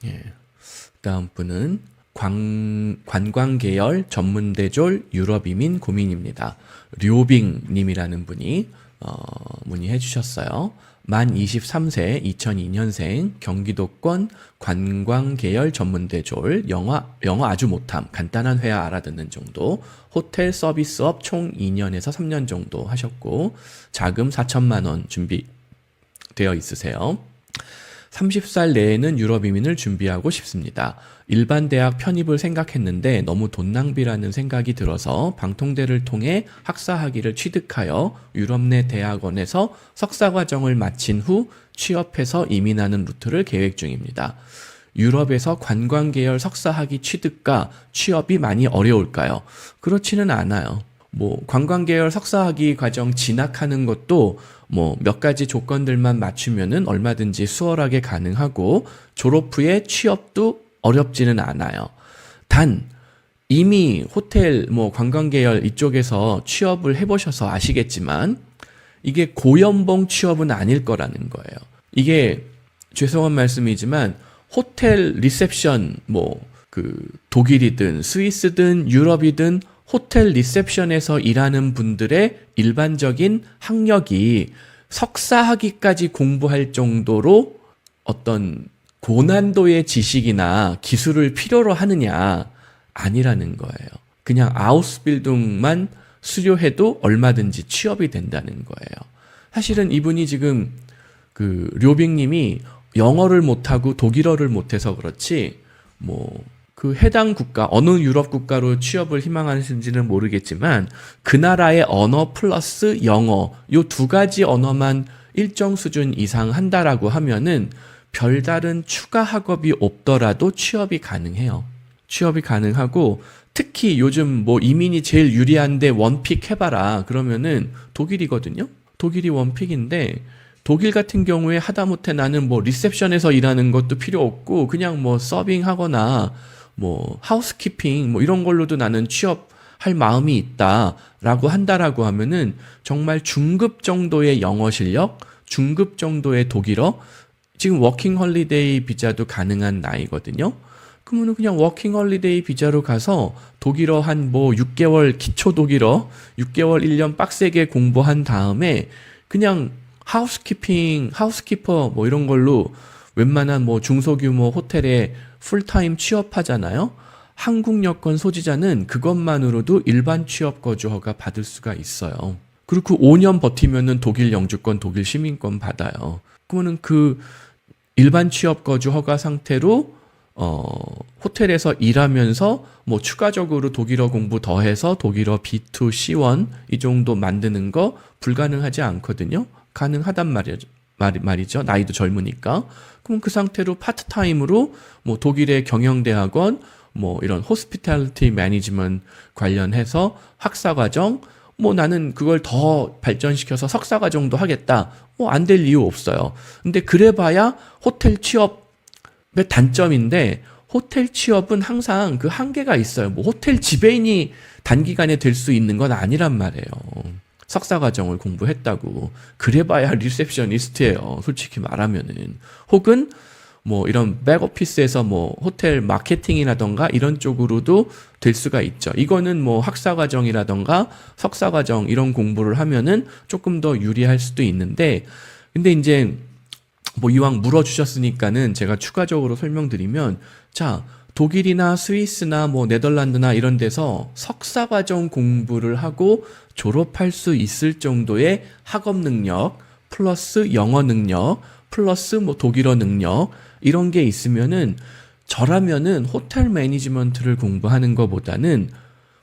예. 다음 분은 관광계열 전문대졸 유럽이민 고민입니다. 료빙님이라는 분이 문의해 주셨어요. 만 23세 2002년생 경기도권 관광계열 전문대졸 영어 아주 못함 간단한 회화 알아듣는 정도 호텔 서비스업 총 2년에서 3년 정도 하셨고 자금 4천만 원 준비되어 있으세요. 30살 내에는 유럽 이민을 준비하고 싶습니다. 일반 대학 편입을 생각했는데 너무 돈 낭비라는 생각이 들어서 방통대를 통해 학사학위를 취득하여 유럽 내 대학원에서 석사과정을 마친 후 취업해서 이민하는 루트를 계획 중입니다. 유럽에서 관광계열 석사학위 취득과 취업이 많이 어려울까요? 그렇지는 않아요. 관광계열 석사학위 과정 진학하는 것도 몇 가지 조건들만 맞추면은 얼마든지 수월하게 가능하고 졸업 후에 취업도 어렵지는 않아요. 단 이미 호텔 관광계열 이쪽에서 취업을 해보셔서 아시겠지만 이게 고연봉 취업은 아닐 거라는 거예요. 이게 죄송한 말씀이지만 호텔 리셉션 독일이든 스위스든 유럽이든 호텔 리셉션에서 일하는 분들의 일반적인 학력이 석사학위까지 공부할 정도로 어떤 고난도의 지식이나 기술을 필요로 하느냐 아니라는 거예요. 그냥 아우스빌딩만 수료해도 얼마든지 취업이 된다는 거예요. 사실은 이분이 지금 료빙님이 영어를 못하고 독일어를 못해서 그렇지 그 해당 국가, 어느 유럽 국가로 취업을 희망하시는지는 모르겠지만 그 나라의 언어 플러스 영어 요 두 가지 언어만 일정 수준 이상 한다라고 하면은 별다른 추가 학업이 없더라도 취업이 가능해요. 취업이 가능하고 특히 요즘 이민이 제일 유리한데 원픽 해봐라 그러면은 독일이거든요. 독일이 원픽인데 독일 같은 경우에 하다못해 나는 리셉션에서 일하는 것도 필요 없고 그냥 서빙하거나 하우스키핑 이런 걸로도 나는 취업할 마음이 있다라고 한다라고 하면은 정말 중급 정도의 영어 실력, 중급 정도의 독일어, 지금 워킹 홀리데이 비자도 가능한 나이거든요. 그러면은 그냥 워킹 홀리데이 비자로 가서 독일어 한 6개월 기초 독일어 6개월 1년 빡세게 공부한 다음에 그냥 하우스키퍼 이런 걸로 웬만한 중소규모 호텔에 풀타임 취업하잖아요. 한국 여권 소지자는 그것만으로도 일반 취업 거주 허가 받을 수가 있어요. 그리고 5년 버티면은 독일 영주권, 독일 시민권 받아요. 그러면은 그 일반 취업 거주 허가 상태로 호텔에서 일하면서 추가적으로 독일어 공부 더해서 독일어 B2, C1 이 정도 만드는 거 불가능하지 않거든요. 가능하단 말이죠. 나이도 젊으니까. 그럼 그 상태로 파트타임으로 독일의 경영대학원 이런 호스피탈리티 매니지먼트 관련해서 학사과정 나는 그걸 더 발전시켜서 석사과정도 하겠다. 안 될 이유 없어요. 근데 그래봐야 호텔 취업의 단점인데 호텔 취업은 항상 그 한계가 있어요. 호텔 지배인이 단기간에 될 수 있는 건 아니란 말이에요. 석사과정을 공부했다고 그래봐야 리셉셔니스트예요. 솔직히 말하면은. 혹은 이런 백오피스에서 호텔 마케팅이라던가 이런 쪽으로도 될 수가 있죠. 이거는 학사과정이라던가 석사과정 이런 공부를 하면은 조금 더 유리할 수도 있는데 근데 이제 이왕 물어주셨으니까는 제가 추가적으로 설명드리면 자 독일이나 스위스나 네덜란드나 이런 데서 석사과정 공부를 하고 졸업할 수 있을 정도의 학업 능력 플러스 영어 능력 플러스 독일어 능력 이런 게 있으면은 저라면은 호텔 매니지먼트를 공부하는 것보다는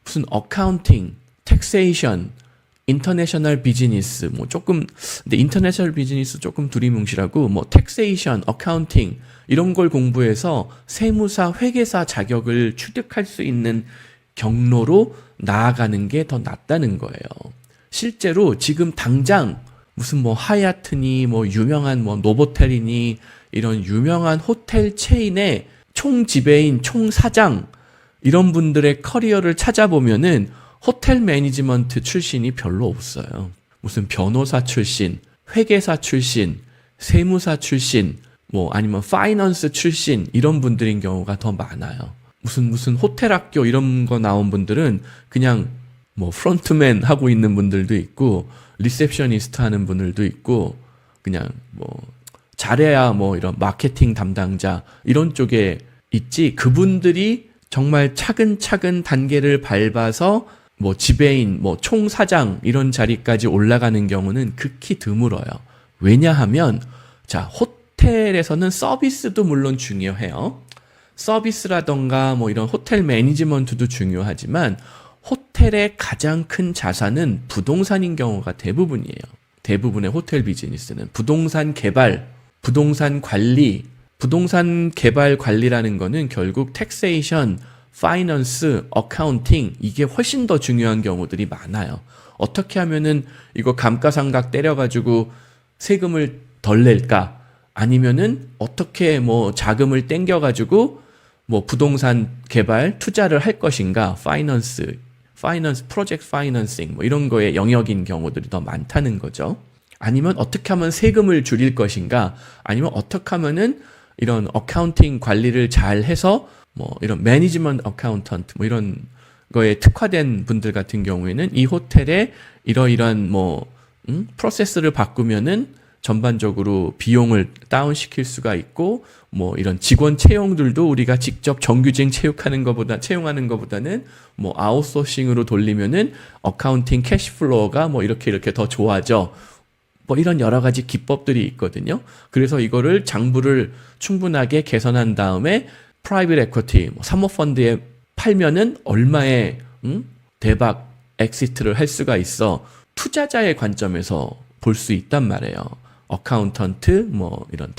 무슨 어카운팅, 텍세이션, 인터내셔널 비즈니스 근데 인터내셔널 비즈니스 조금 두리뭉실하고 텍세이션, 어카운팅 이런 걸 공부해서 세무사, 회계사 자격을 취득할 수 있는 경로로 나아가는 게 더 낫다는 거예요. 실제로 지금 당장 무슨 하얏트니 유명한 노보텔이니 이런 유명한 호텔 체인의 총 지배인, 총 사장 이런 분들의 커리어를 찾아보면은 호텔 매니지먼트 출신이 별로 없어요. 무슨 변호사 출신, 회계사 출신, 세무사 출신 뭐 아니면 파이낸스 출신 이런 분들인 경우가 더 많아요. 무슨 호텔 학교 이런 거 나온 분들은 그냥 뭐 프론트맨 하고 있는 분들도 있고 리셉셔니스트 하는 분들도 있고 그냥 뭐 잘해야 뭐 이런 마케팅 담당자 이런 쪽에 있지, 그분들이 정말 차근차근 단계를 밟아서 뭐 지배인, 뭐 총사장 이런 자리까지 올라가는 경우는 극히 드물어요. 왜냐하면 자, 호텔에서는 서비스도 물론 중요해요. 서비스라던가 뭐 이런 호텔 매니지먼트도 중요하지만 호텔의 가장 큰 자산은 부동산인 경우가 대부분이에요. 대부분의 호텔 비즈니스는 부동산 개발, 부동산 관리, 부동산 개발 관리라는 거는 결국 텍세이션, 파이낸스, 어카운팅 이게 훨씬 더 중요한 경우들이 많아요. 어떻게 하면은 이거 감가상각 때려가지고 세금을 덜 낼까? 아니면은 어떻게 뭐 자금을 땡겨가지고 뭐 부동산 개발 투자를 할 것인가? 파이낸스, 프로젝트 파이낸싱 뭐 이런 거에 영역인 경우들이 더 많다는 거죠. 아니면 어떻게 하면 세금을 줄일 것인가? 아니면 어떻게 하면은 이런 어카운팅 관리를 잘 해서 뭐 이런 매니지먼트 어카운턴트 뭐 이런 거에 특화된 분들 같은 경우에는 이 호텔에 이러이러한 뭐 프로세스를 바꾸면은 전반적으로 비용을 다운시킬 수가 있고 뭐 이런 직원 채용들도 우리가 직접 정규직 채용하는 것보다는 뭐 아웃소싱으로 돌리면은 어카운팅 캐시플로우가 뭐 이렇게 더 좋아져. 뭐 이런 여러 가지 기법들이 있거든요. 그래서 이거를 장부를 충분하게 개선한 다음에 프라이빗 에쿼티, 뭐 사모펀드에 팔면은 얼마의 대박 엑시트를 할 수가 있어. 투자자의 관점에서 볼 수 있단 말이에요. 어카운턴트, 뭐 이런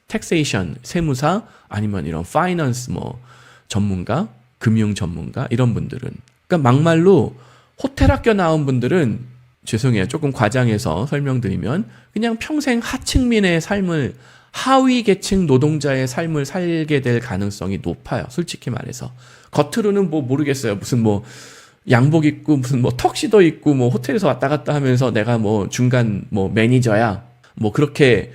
텍세이션, 세무사, 아니면 이런 파이낸스 뭐 전문가, 금융 전문가 이런 분들은. 그러니까 막말로 호텔 학교 나온 분들은 죄송해요. 조금 과장해서 설명드리면 그냥 평생 하층민의 삶을, 하위 계층 노동자의 삶을 살게 될 가능성이 높아요. 솔직히 말해서. 겉으로는 뭐 모르겠어요. 무슨 뭐 양복 입고 무슨 뭐 턱시도 입고 뭐 호텔에서 왔다 갔다 하면서 내가 뭐 중간 뭐 매니저야. 뭐 그렇게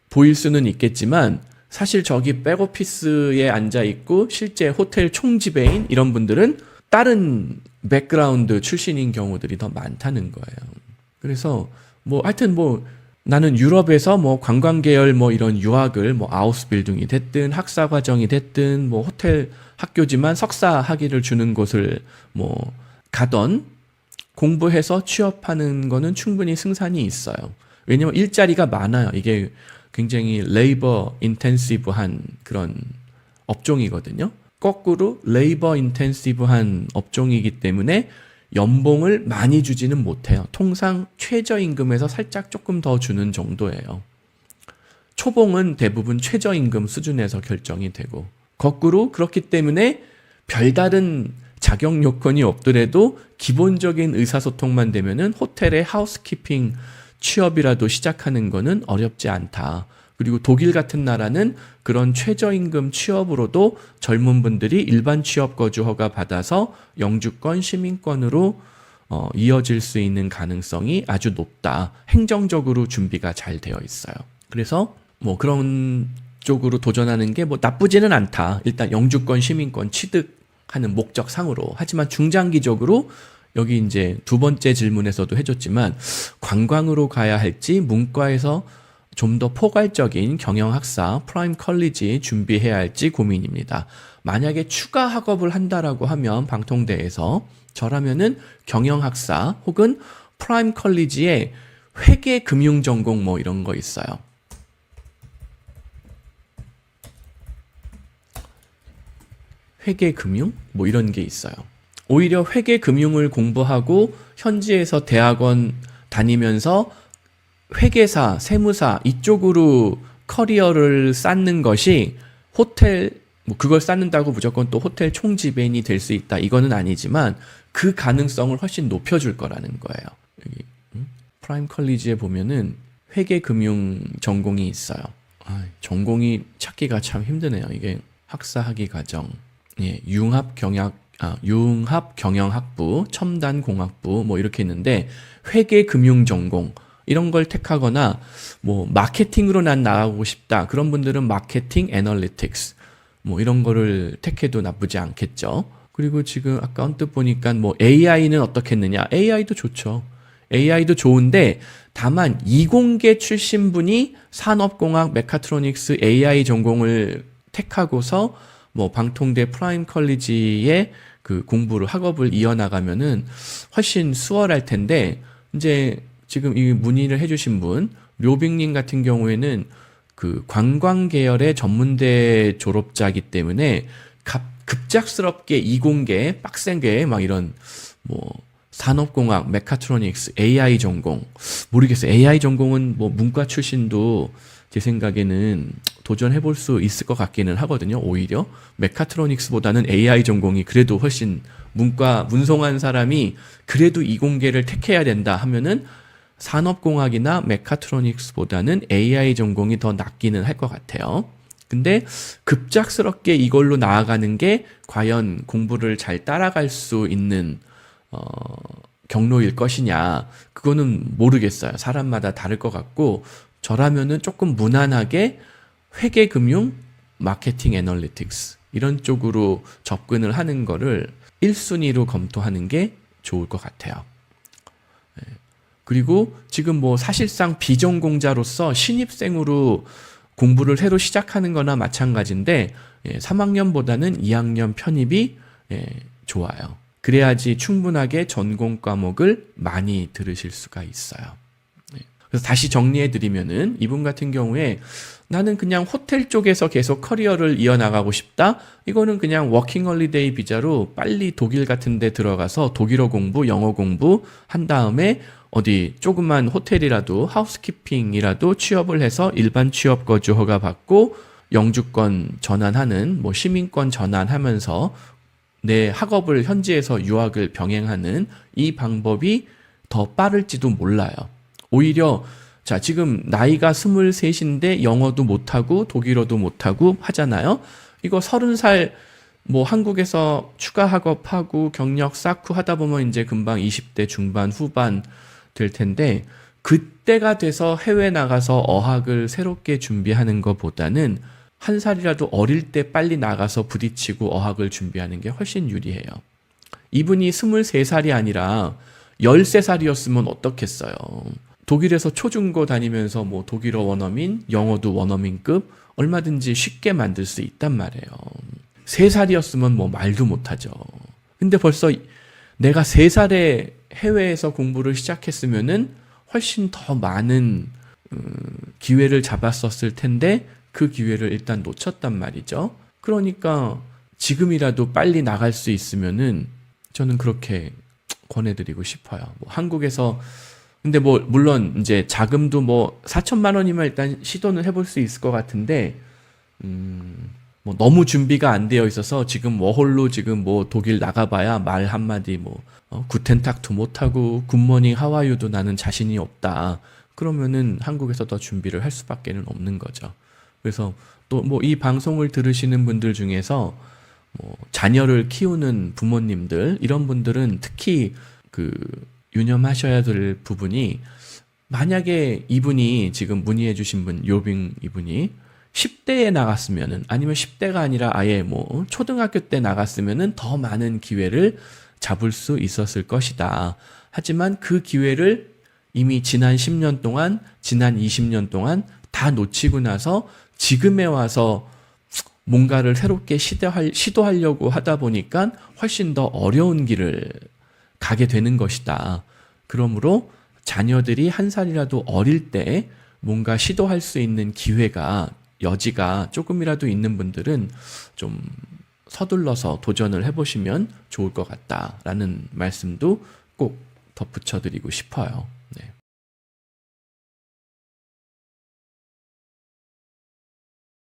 보일 수는 있겠지만 사실 저기 백오피스에 앉아 있고 실제 호텔 총지배인 이런 분들은 다른 백그라운드 출신인 경우들이 더 많다는 거예요. 그래서 뭐 하여튼 뭐 나는 유럽에서 뭐 관광계열 뭐 이런 유학을 뭐 아우스빌딩이 됐든 학사 과정이 됐든 뭐 호텔 학교지만 석사 학위를 주는 곳을 뭐 가던 공부해서 취업하는 거는 충분히 승산이 있어요. 왜냐면 일자리가 많아요. 이게 굉장히 레이버 인텐시브한 그런 업종이거든요. 거꾸로 레이버 인텐시브한 업종이기 때문에 연봉을 많이 주지는 못해요. 통상 최저임금에서 살짝 조금 더 주는 정도예요. 초봉은 대부분 최저임금 수준에서 결정이 되고, 거꾸로 그렇기 때문에 별다른 자격 요건이 없더라도 기본적인 의사소통만 되면은 호텔의 하우스키핑 취업이라도 시작하는 거는 어렵지 않다. 그리고 독일 같은 나라는 그런 최저임금 취업으로도 젊은 분들이 일반 취업 거주 허가 받아서 영주권, 시민권으로 이어질 수 있는 가능성이 아주 높다. 행정적으로 준비가 잘 되어 있어요. 그래서 뭐 그런 쪽으로 도전하는 게 뭐 나쁘지는 않다. 일단 영주권, 시민권 취득하는 목적상으로. 하지만 중장기적으로 여기 이제 두 번째 질문에서도 해줬지만 관광으로 가야 할지 문과에서 좀 더 포괄적인 경영학사, 프라임 컬리지 준비해야 할지 고민입니다. 만약에 추가 학업을 한다라고 하면 방통대에서 저라면은 경영학사 혹은 프라임 컬리지에 회계 금융 전공 뭐 이런 거 있어요. 회계 금융 뭐 이런 게 있어요. 오히려 회계 금융을 공부하고 현지에서 대학원 다니면서 회계사, 세무사 이쪽으로 커리어를 쌓는 것이 호텔, 뭐 그걸 쌓는다고 무조건 또 호텔 총지배인이 될 수 있다. 이거는 아니지만 그 가능성을 훨씬 높여줄 거라는 거예요. 여기 프라임 컬리지에 보면은 회계금융 전공이 있어요. 전공이 찾기가 참 힘드네요. 이게 학사학위 과정, 예, 융합 경영학부, 첨단공학부 뭐 이렇게 있는데 회계금융 전공 이런 걸 택하거나 뭐 마케팅으로 난 나가고 싶다. 그런 분들은 마케팅 애널리틱스 뭐 이런 거를 택해도 나쁘지 않겠죠. 그리고 지금 아까 언뜻 보니까 뭐 AI는 어떻게 했느냐? AI도 좋죠. AI도 좋은데 다만 이공계 출신 분이 산업공학, 메카트로닉스, AI 전공을 택하고서 뭐 방통대 프라임 컬리지에 그 공부를 학업을 이어나가면은 훨씬 수월할 텐데 이제 지금 이 문의를 해주신 분 료빙님 같은 경우에는 그 관광 계열의 전문대 졸업자이기 때문에 급작스럽게 이공계, 빡센게 막 이런 뭐 산업공학, 메카트로닉스, AI 전공 모르겠어요. AI 전공은 뭐 문과 출신도 제 생각에는 도전해볼 수 있을 것 같기는 하거든요. 오히려 메카트로닉스보다는 AI 전공이 그래도 훨씬 문송한 사람이 그래도 이공계를 택해야 된다 하면은 산업공학이나 메카트로닉스보다는 AI 전공이 더 낫기는 할 것 같아요. 근데 급작스럽게 이걸로 나아가는 게 과연 공부를 잘 따라갈 수 있는 경로일 것이냐, 그거는 모르겠어요. 사람마다 다를 것 같고, 저라면은 조금 무난하게 회계금융, 마케팅 애널리틱스 이런 쪽으로 접근을 하는 거를 1순위로 검토하는 게 좋을 것 같아요. 그리고 지금 뭐 사실상 비전공자로서 신입생으로 공부를 새로 시작하는 거나 마찬가지인데 3학년보다는 2학년 편입이 좋아요. 그래야지 충분하게 전공 과목을 많이 들으실 수가 있어요. 그래서 다시 정리해드리면은 이분 같은 경우에 나는 그냥 호텔 쪽에서 계속 커리어를 이어나가고 싶다? 이거는 그냥 워킹홀리데이 비자로 빨리 독일 같은 데 들어가서 독일어 공부, 영어 공부 한 다음에 어디 조그만 호텔이라도 하우스키핑이라도 취업을 해서 일반 취업 거주 허가 받고 영주권 전환하는 뭐 시민권 전환하면서 내 학업을 현지에서 유학을 병행하는 이 방법이 더 빠를지도 몰라요. 오히려 자 지금 나이가 23인데 영어도 못하고 독일어도 못하고 하잖아요. 이거 30살 뭐 한국에서 추가 학업하고 경력 쌓고 하다 보면 이제 금방 20대 중반 후반 될 텐데 그때가 돼서 해외 나가서 어학을 새롭게 준비하는 것보다는 한 살이라도 어릴 때 빨리 나가서 부딪히고 어학을 준비하는 게 훨씬 유리해요. 이분이 23살이 아니라 13살이었으면 어떻겠어요. 독일에서 초중고 다니면서 뭐 독일어 원어민, 영어도 원어민급 얼마든지 쉽게 만들 수 있단 말이에요. 3살이었으면 뭐 말도 못하죠. 근데 벌써 내가 3살에 해외에서 공부를 시작했으면은 훨씬 더 많은 기회를 잡았었을 텐데 그 기회를 일단 놓쳤단 말이죠. 그러니까 지금이라도 빨리 나갈 수 있으면은 저는 그렇게 권해드리고 싶어요. 뭐 한국에서 근데 뭐 물론 이제 자금도 뭐 4천만 원이면 일단 시도는 해볼 수 있을 것 같은데 뭐 너무 준비가 안 되어 있어서 지금 워홀로 지금 뭐 독일 나가봐야 말 한마디 뭐 구텐탁도 못하고 굿모닝 하와이유도 나는 자신이 없다. 그러면은 한국에서 더 준비를 할 수밖에는 없는 거죠. 그래서 또 뭐 이 방송을 들으시는 분들 중에서 뭐 자녀를 키우는 부모님들 이런 분들은 특히 그 유념하셔야 될 부분이 만약에 이분이 지금 문의해 주신 분 요빙 이분이 10대에 나갔으면은 아니면 10대가 아니라 아예 뭐 초등학교 때 나갔으면은 더 많은 기회를 잡을 수 있었을 것이다. 하지만 그 기회를 이미 지난 10년 동안, 지난 20년 동안 다 놓치고 나서 지금에 와서 뭔가를 새롭게 시도하려고 하다 보니까 훨씬 더 어려운 길을 가게 되는 것이다. 그러므로 자녀들이 한 살이라도 어릴 때 뭔가 시도할 수 있는 기회가 여지가 조금이라도 있는 분들은 좀 서둘러서 도전을 해보시면 좋을 것 같다라는 말씀도 꼭 덧붙여 드리고 싶어요.